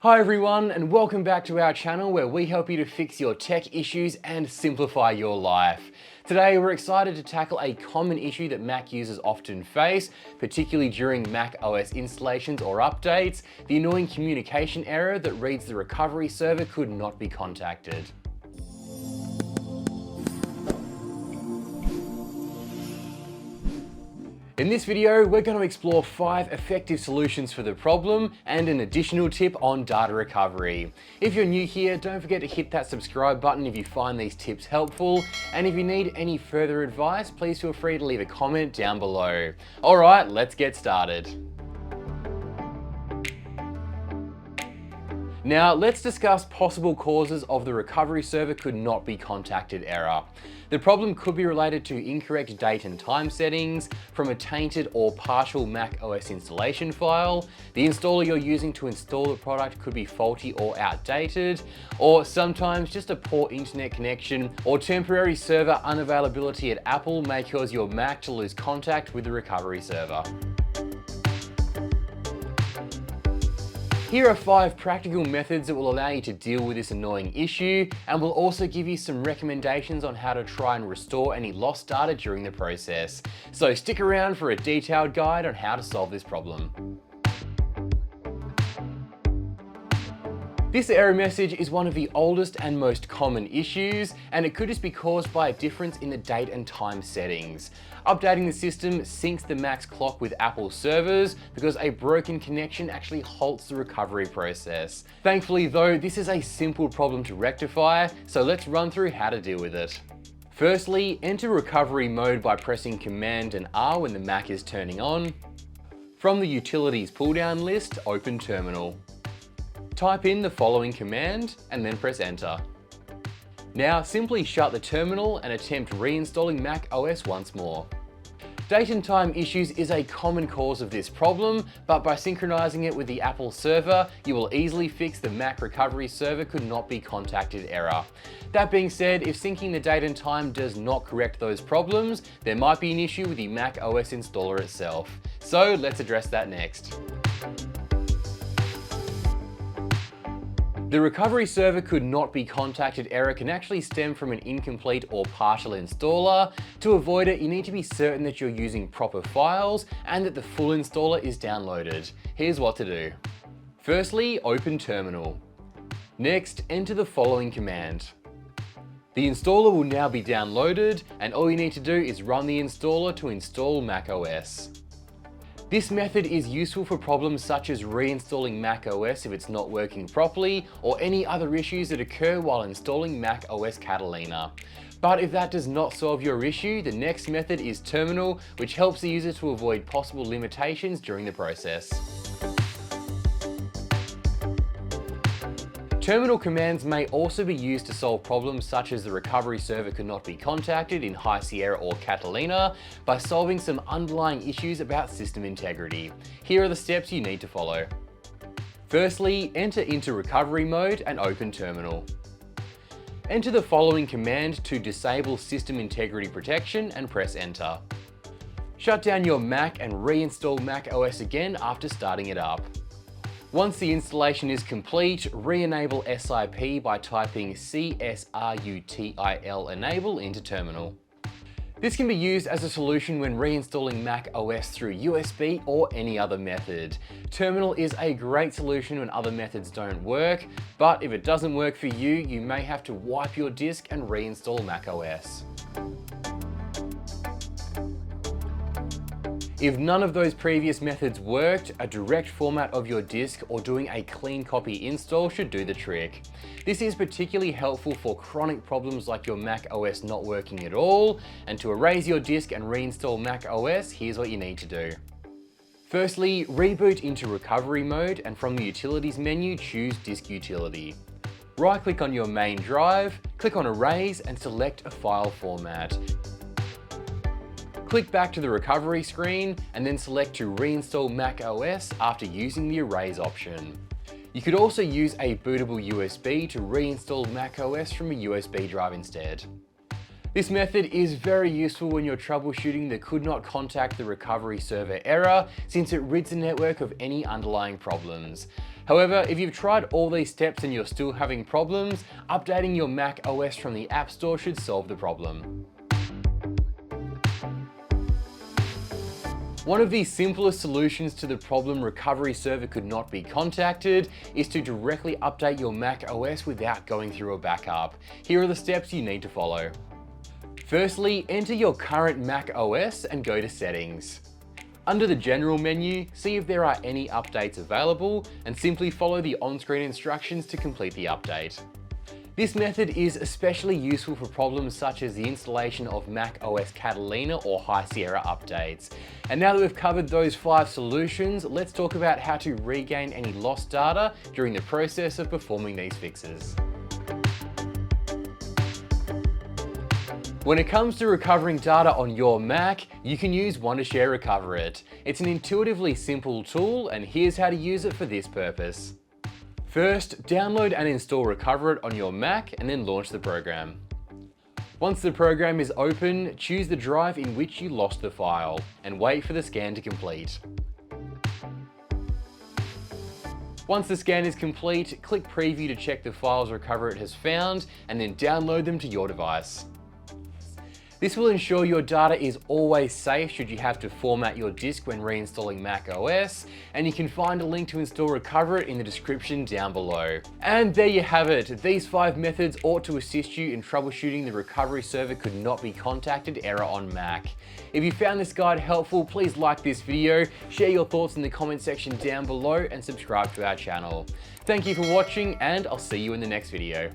Hi everyone, and welcome back to our channel where we help you to fix your tech issues and simplify your life. Today we're excited to tackle a common issue that Mac users often face, particularly during macOS installations or updates, the annoying communication error that reads the recovery server could not be contacted. In this video, we're going to explore 5 effective solutions for the problem and an additional tip on data recovery. If you're new here, don't forget to hit that subscribe button if you find these tips helpful, and if you need any further advice, please feel free to leave a comment down below. Alright, let's get started. Now, let's discuss possible causes of the recovery server could not be contacted error. The problem could be related to incorrect date and time settings, from a tainted or partial macOS installation file, the installer you're using to install the product could be faulty or outdated, or sometimes just a poor internet connection or temporary server unavailability at Apple may cause your Mac to lose contact with the recovery server. Here are 5 practical methods that will allow you to deal with this annoying issue, and we'll also give you some recommendations on how to try and restore any lost data during the process. So stick around for a detailed guide on how to solve this problem. This error message is one of the oldest and most common issues, and it could just be caused by a difference in the date and time settings. Updating the system syncs the Mac's clock with Apple servers because a broken connection actually halts the recovery process. Thankfully though, this is a simple problem to rectify, so let's run through how to deal with it. Firstly, enter recovery mode by pressing Command and R when the Mac is turning on. From the Utilities pull-down list, open Terminal. Type in the following command and then press enter. Now simply shut the terminal and attempt reinstalling macOS once more. Date and time issues is a common cause of this problem, but by synchronizing it with the Apple server, you will easily fix the Mac recovery server could not be contacted error. That being said, if syncing the date and time does not correct those problems, there might be an issue with the macOS installer itself. So let's address that next. The recovery server could not be contacted error can actually stem from an incomplete or partial installer. To avoid it, you need to be certain that you're using proper files and that the full installer is downloaded. Here's what to do. Firstly, open Terminal. Next, enter the following command. The installer will now be downloaded, and all you need to do is run the installer to install macOS. This method is useful for problems such as reinstalling macOS if it's not working properly, or any other issues that occur while installing macOS Catalina. But if that does not solve your issue, the next method is Terminal, which helps the user to avoid possible limitations during the process. Terminal commands may also be used to solve problems such as the recovery server could not be contacted in High Sierra or Catalina by solving some underlying issues about system integrity. Here are the steps you need to follow. Firstly, enter into recovery mode and open Terminal. Enter the following command to disable system integrity protection and press enter. Shut down your Mac and reinstall macOS again after starting it up. Once the installation is complete, re-enable SIP by typing CSRUTIL enable into Terminal. This can be used as a solution when reinstalling macOS through USB or any other method. Terminal is a great solution when other methods don't work, but if it doesn't work for you, you may have to wipe your disk and reinstall macOS. If none of those previous methods worked, a direct format of your disk or doing a clean copy install should do the trick. This is particularly helpful for chronic problems like your Mac OS not working at all, and to erase your disk and reinstall Mac OS, here's what you need to do. Firstly, reboot into recovery mode, and from the Utilities menu, choose Disk Utility. Right-click on your main drive, click on Erase and select a file format. Click back to the recovery screen and then select to reinstall macOS after using the erase option. You could also use a bootable USB to reinstall macOS from a USB drive instead. This method is very useful when you're troubleshooting the could not contact the recovery server error, since it rids the network of any underlying problems. However, if you've tried all these steps and you're still having problems, updating your Mac OS from the App Store should solve the problem. One of the simplest solutions to the problem recovery server could not be contacted is to directly update your Mac OS without going through a backup. Here are the steps you need to follow. Firstly, enter your current Mac OS and go to Settings. Under the General menu, see if there are any updates available and simply follow the on-screen instructions to complete the update. This method is especially useful for problems such as the installation of macOS Catalina or High Sierra updates. And now that we've covered those 5 solutions, let's talk about how to regain any lost data during the process of performing these fixes. When it comes to recovering data on your Mac, you can use Wondershare Recover It. It's an intuitively simple tool, and here's how to use it for this purpose. First, download and install Recover It on your Mac and then launch the program. Once the program is open, choose the drive in which you lost the file and wait for the scan to complete. Once the scan is complete, click Preview to check the files Recover It has found and then download them to your device. This will ensure your data is always safe should you have to format your disk when reinstalling macOS, and you can find a link to install Recover It in the description down below. And there you have it. These 5 methods ought to assist you in troubleshooting the recovery server could not be contacted error on Mac. If you found this guide helpful, please like this video, share your thoughts in the comment section down below, and subscribe to our channel. Thank you for watching, and I'll see you in the next video.